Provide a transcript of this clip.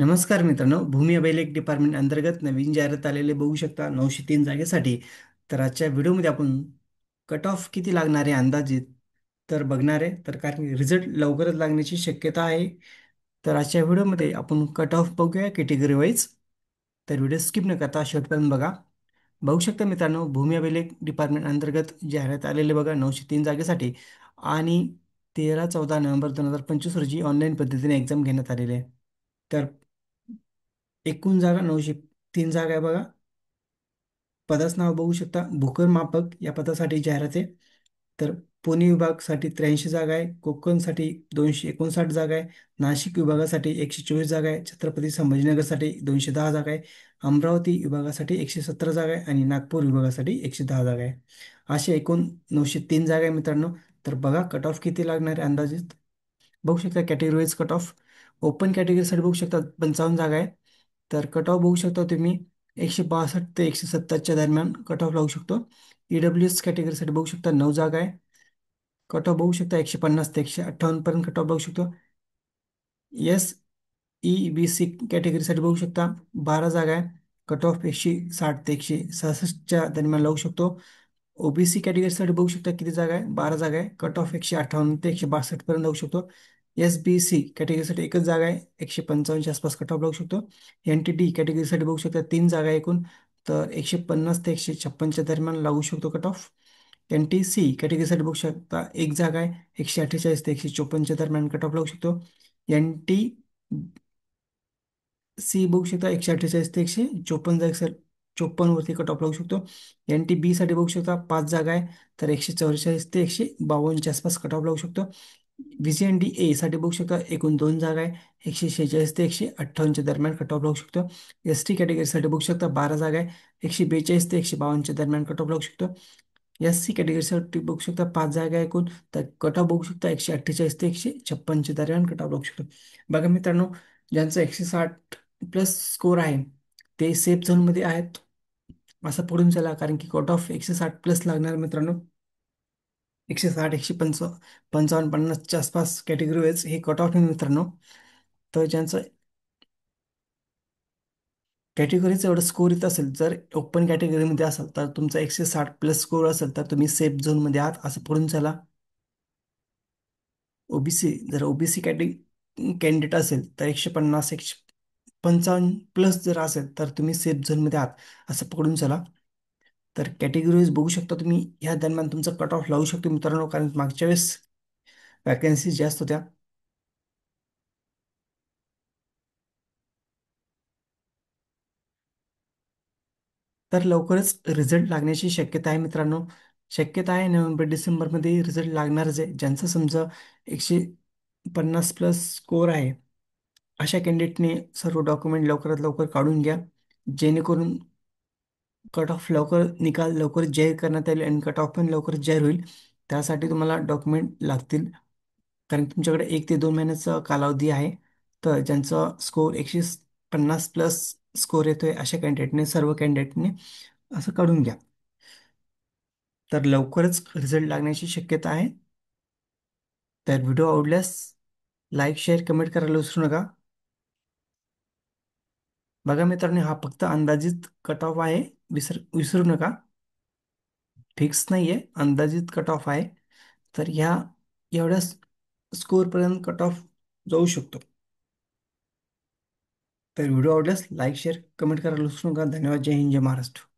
नमस्कार मित्रांनो, भूमी अभिलेख डिपार्टमेंट अंतर्गत नवीन जाहिरात आलेले बघू शकता 903 जागेसाठी. तर आजच्या व्हिडिओमध्ये आपण कट ऑफ किती लागणार आहे अंदाजित तर बघणार आहे. तर कारण रिझल्ट लवकरच लागण्याची शक्यता आहे. तर आजच्या व्हिडिओमध्ये आपण कट ऑफ बघूया कॅटेगरी वाईज. तर व्हिडिओ स्किप न करता शेवटपर्यंत बघा. बघू शकता मित्रांनो, भूमी अभिलेख डिपार्टमेंट अंतर्गत जाहिरात आलेले बघा 903 जागेसाठी. आणि 13-14 नोव्हेंबर 2025 रोजी ऑनलाईन पद्धतीने एक्झाम घेण्यात आलेली आहे. तर एकूण जागा 903 जागा आहे बघा. पदाचं नाव बघू शकता, भूकर मापक या पदासाठी जाहिरात आहे. तर पुणे विभागासाठी 83 जागा आहे, कोकणसाठी 259 जागा आहे, नाशिक विभागासाठी 124 जागा आहे, छत्रपती संभाजीनगरसाठी 210 जागा आहे, अमरावती विभागासाठी 117 जागा आहे आणि नागपूर विभागासाठी 110 जागा आहे. असे एकूण 903 जागा आहे मित्रांनो. तर बघा कट ऑफ किती लागणार आहे अंदाजित. बघू शकता category wise cut off. Open कॅटेगरीसाठी बघू शकता 55 जागा आहे. तर कट ऑफ बघू शकता तुम्ही 162 ते 170च्या दरम्यान कट ऑफ लागू शकतो. EWS कॅटेगरीसाठी बघू शकता 9 जागा आहे. कट ऑफ बघू शकता 150 ते 158 पर्यंत कट ऑफ बघू शकतो. SEBC कॅटेगरीसाठी बघू शकता 12 जागा आहे. कट ऑफ 160 ते 166च्या दरम्यान लागू शकतो. OBC कॅटेगरीसाठी बघू शकता किती जागा आहे, 12 जागा आहे. कट ऑफ 158 ते 162 पर्यंत लागू शकतो. SBC कॅटेगरीसाठी एकच जागा आहे, 155च्या आसपास कट ऑफ लागू शकतो. NTD कॅटेगरीसाठी बघू शकता 3 जागा आहे एकूण, तर 150 ते 156च्या दरम्यान लागू शकतो कट ऑफ. NTC कॅटेगरीसाठी बघू शकता एक जागा आहे, 148 ते 154च्या दरम्यान कट ऑफ लागू शकतो. NTC बघू शकता 148 ते 154 जागा, 54 वरती कट ऑफ लागू शकतो. NTB साठी बघू शकता 5 जागा आहे, तर 144 ते 152च्या आसपास कट ऑफ लागू शकतो. VCNDA साठी बघू शकता एकूण 2 जागा आहे, 146 ते 158च्या दरम्यान कट ऑफ लागू शकतो. ST कॅटेगरीसाठी बघू शकता 12 जागा आहे, 142 ते 152च्या दरम्यान कट ऑफ लागू शकतो. SC कॅटेगरीसाठी बघू शकता 5 जागा आहे एकूण, तर कट ऑफ बघू शकता 148 ते 156च्या दरम्यान कट ऑफ लागू शकतो. बघा मित्रांनो, ज्यांचा 160 प्लस स्कोर आहे ते सेफ झोनमध्ये आहेत असं पडून चला, कारण की कट ऑफ 160 प्लस लागणार मित्रांनो. 160, 155, 50च्या आसपास कॅटेगरी वाईज हे कट ऑफ आहे मित्रांनो. तर ज्यांचं कॅटेगरीचं एवढं स्कोर येत असेल, जर ओपन कॅटेगरीमध्ये असाल तर तुमचा 160 प्लस स्कोर असेल तर तुम्ही सेफ झोनमध्ये आहात असं पडून चला. ओबीसी जर ओबीसी कॅन्डिडेट असेल तर 150, 155 प्लस जर असेल तर तुम्ही सेफ झोनमध्ये आहात असं पकडून चला. तर कॅटेगरीज बघू शकता तुम्ही, ह्या दरम्यान तुमचा कट ऑफ लावू शकतो मित्रांनो, कारण मागच्या वेळेस वॅकन्सी जास्त होत्या. तर लवकरच रिझल्ट लागण्याची शक्यता आहे मित्रांनो. शक्यता आहे नोव्हेंबर-डिसेंबरमध्ये रिझल्ट लागणारच आहे. ज्यांचं समजा 150 प्लस स्कोअर आहे अशा कॅन्डिडेटने सर्व डॉक्युमेंट लवकरात लवकर काढून घ्या, जेणेकरून कट ऑफ लवकर निकाल लवकर जाहीर करण्यात येईल आणि कट ऑफ पण लवकर जाहीर होईल. त्यासाठी तुम्हाला डॉक्युमेंट लागतील, कारण तुमच्याकडे 1 ते 2 महिन्याचा कालावधी आहे. तर ज्यांचा स्कोर 150 प्लस स्कोर येतोय अशा कॅन्डिडेटने, सर्व कॅन्डिडेटने असं काढून घ्या. तर लवकरच रिझल्ट लागण्याची शक्यता आहे. तर व्हिडिओ आवडल्यास लाईक, शेअर, कमेंट करायला विसरू नका. बघा मित्रांनो, हा फक्त अंदाजित कट ऑफ आहे, विसरू नका. फिक्स नाही आहे, अंदाजित कट ऑफ आहे. तर ह्या एवढ्या स्कोअरपर्यंत कट ऑफ जाऊ शकतो. तर व्हिडिओ आवडल्यास लाईक, शेअर, कमेंट करायला विसरू नका. धन्यवाद. जय हिंद, जय महाराष्ट्र.